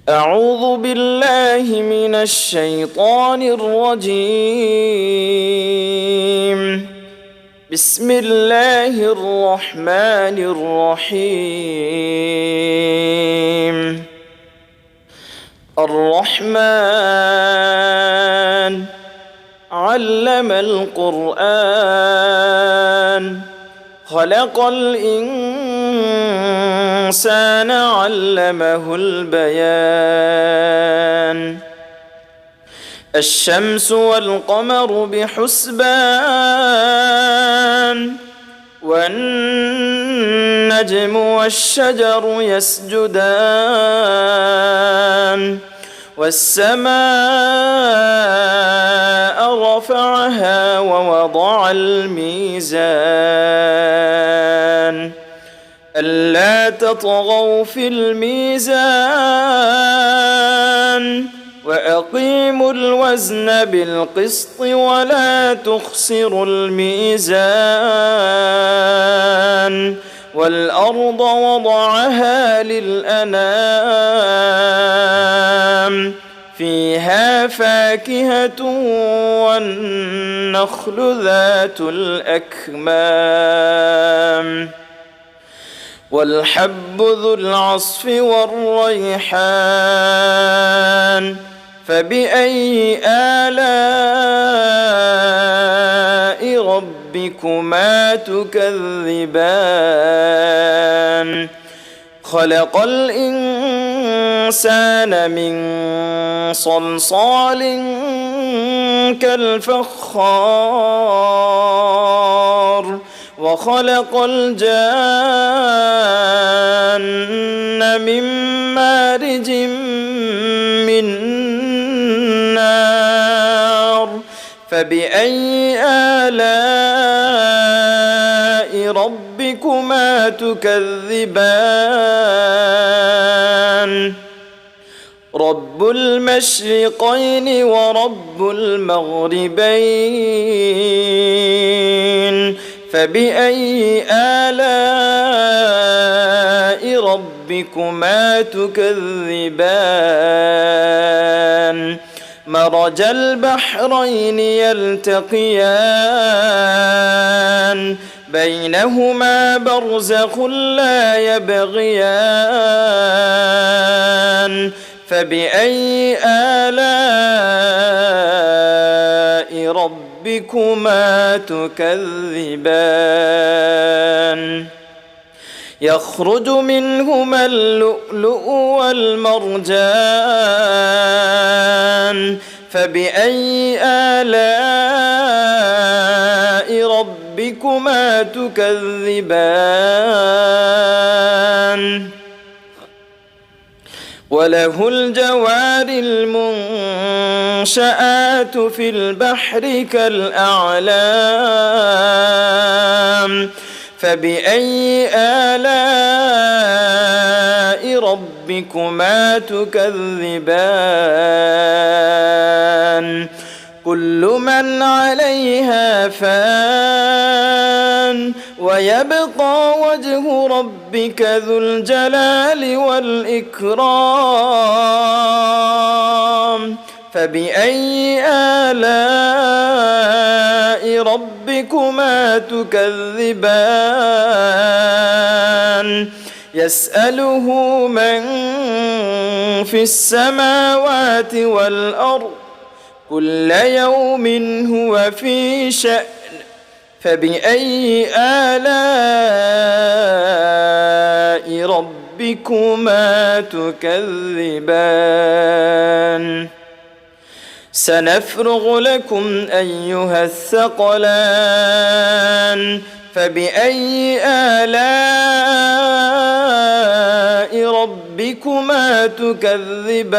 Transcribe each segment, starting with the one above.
أعوذ بالله من الشيطان الرجيم. بسم الله الرحمن الرحيم. الرحمن علم القرآن خلق الإنسان علمه البيان. الشمس والقمر بحسبان والنجم والشجر يسجدان والسماء رفعها ووضع الميزان ألا تطغوا في الميزان وأقيموا الوزن بالقسط ولا تخسروا الميزان والأرض وضعها للأنام فيها فاكهة والنخل ذات الأكمام والحب ذو العصف والريحان فبأي آلاء ربكما تكذبان خلق الإنسان من صلصال كالفخار وخلق الجان من مارج من نار فبأي آلاء ربكما تكذبان رب المشرقين ورب المغربين فبأي آلاء ربكما تكذبان مرج البحرين يلتقيان بينهما برزخ لا يبغيان فبأي آلاء ربكما تكذبان يخرج منهما اللؤلؤ والمرجان فبأي آلاء ربكما تكذبان وله الجوار المنشآت في البحر كالأعلام فبأي آلاء ربكما تكذبان كل من عليها فان ويبقى وجه ربك ذو الجلال والإكرام فبأي آلاء ربكما تكذبان يسأله من في السماوات والأرض كل يوم هو في شأن فبأي آلاء ربكما تكذبان سنفرغ لكم أيها الثقلان فبأي آلاء ربكما تكذبان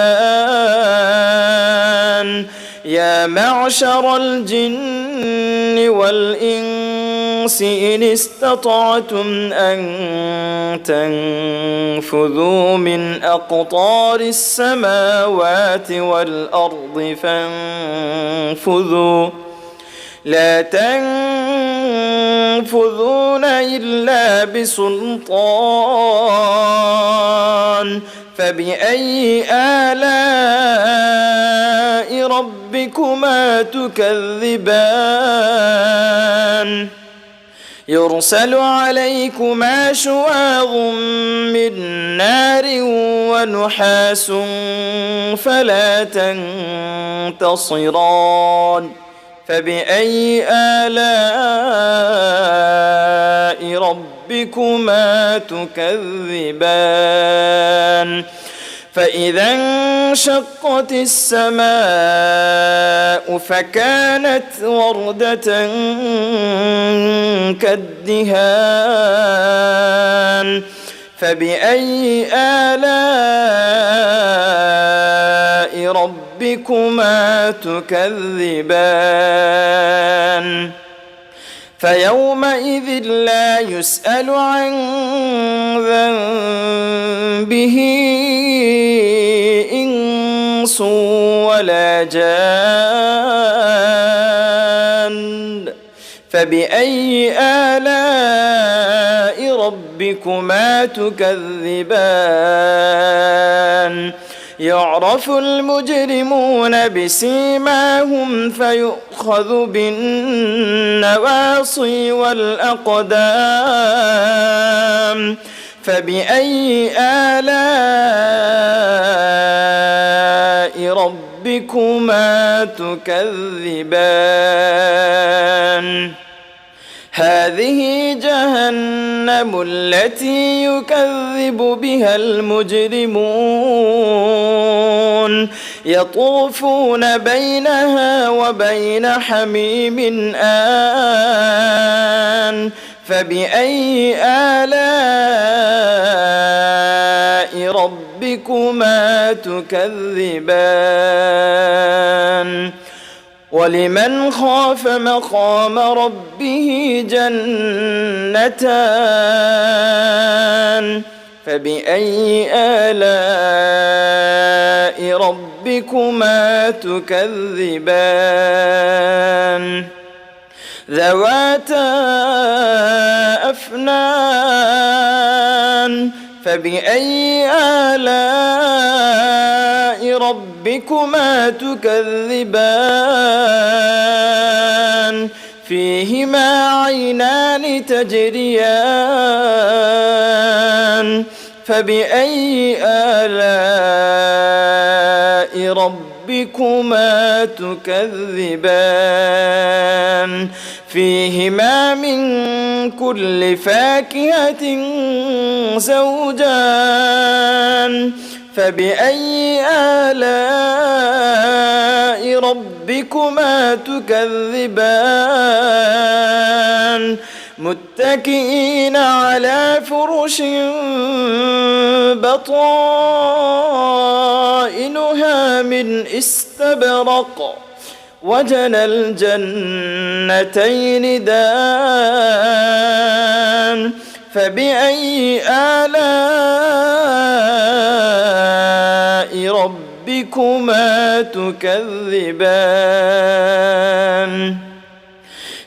يا معشر الجن والإنس إن استطعتم أن تنفذوا من أقطار السماوات والأرض فانفذوا لا تنفذون إلا بسلطان فبأي آلاء ربكما تكذبان يرسل عليكما شواظ من نار ونحاس فلا تنتصران فبأي آلاء ربكما تكذبان فإذا انشقت السماء فكانت وردة كالدهان فبأي آلاء ربكما تكذبان فيومئذ لا يسأل عن ذنبه إنس ولا جان فبأي آلاء ربكما تكذبان يعرف المجرمون بسيماهم فيؤخذ بالنواصي والأقدام فبأي آلاء ربكما تكذبان هذه جهنم التي يكذب بها المجرمون يطوفون بينها وبين حميم آن فبأي آلاء ربكما تكذبان ولمن خاف مقام ربه جنتان فبأي آلاء ربكما تكذبان ذواتا أفنان فبأي آلاء ربكما تكذبان فيهما عينان تجريان فبأي آلاء ربكما تكذبان فيهما من كل فاكهة زوجان فبأي آلاء ربكما تكذبان متكئين على فرش بطائنها من استبرق وجنى الجنتين دان فبأي آلاء ربكما تكذبان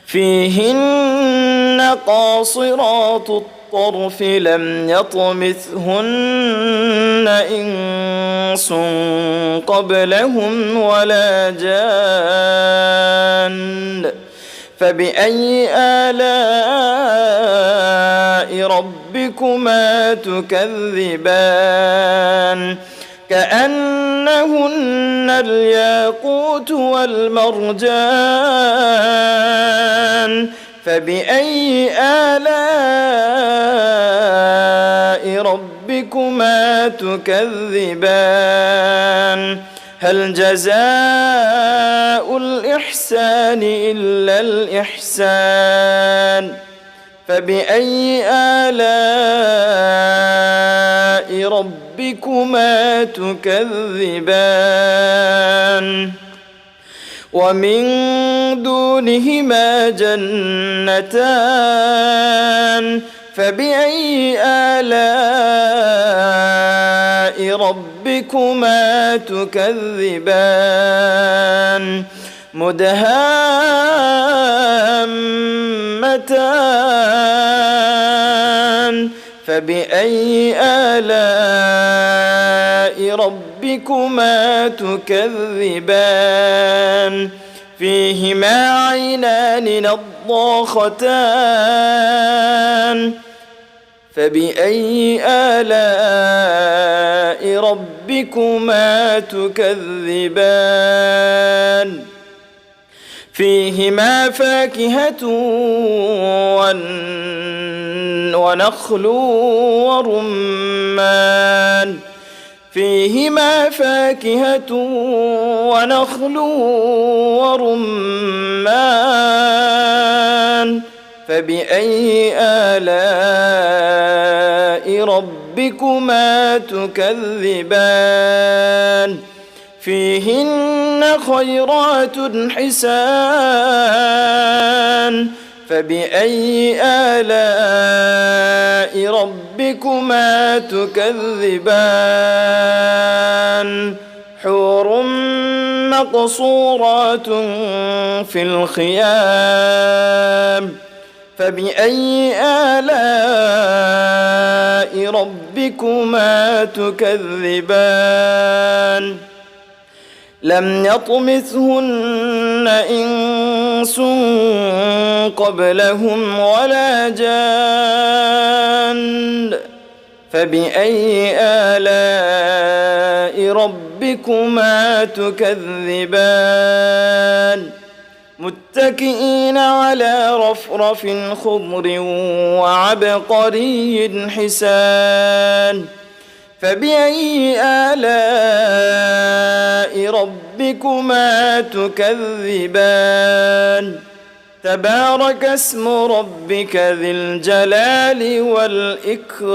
فيهن قاصرات الطرف لم يطمثهن إنس قبلهم ولا جان فبأي آلاء ربكما تكذبان كأنهن الياقوت والمرجان فبأي آلاء ربكما تكذبان هل جزاء الإحسان إلا الإحسان فبأي آلاء ربكما تكذبان ومن دونهما جنتان فبأي آلاء ربكما تكذبان مدهامتان فبأي آلاء ربكما تكذبان فيهما عينان نضاختان فبأي آلاء ربكما تكذبان فيهما فاكهة ونخل ورمان فيهما فاكهة ونخل ورمان فبأي آلاء ربكما تكذبان فيهن خيرات حسان فبأي آلاء ربكما تكذبان حور مقصورات في الخيام فبأي آلاء ربكما تكذبان لم يطمثهن إنس قبلهم ولا جان فبأي آلاء ربكما تكذبان متكئين على رفرف خضر وعبقري حسان فبأي آلاء ربكما تكذبان تبارك اسم ربك ذي الجلال والإكرام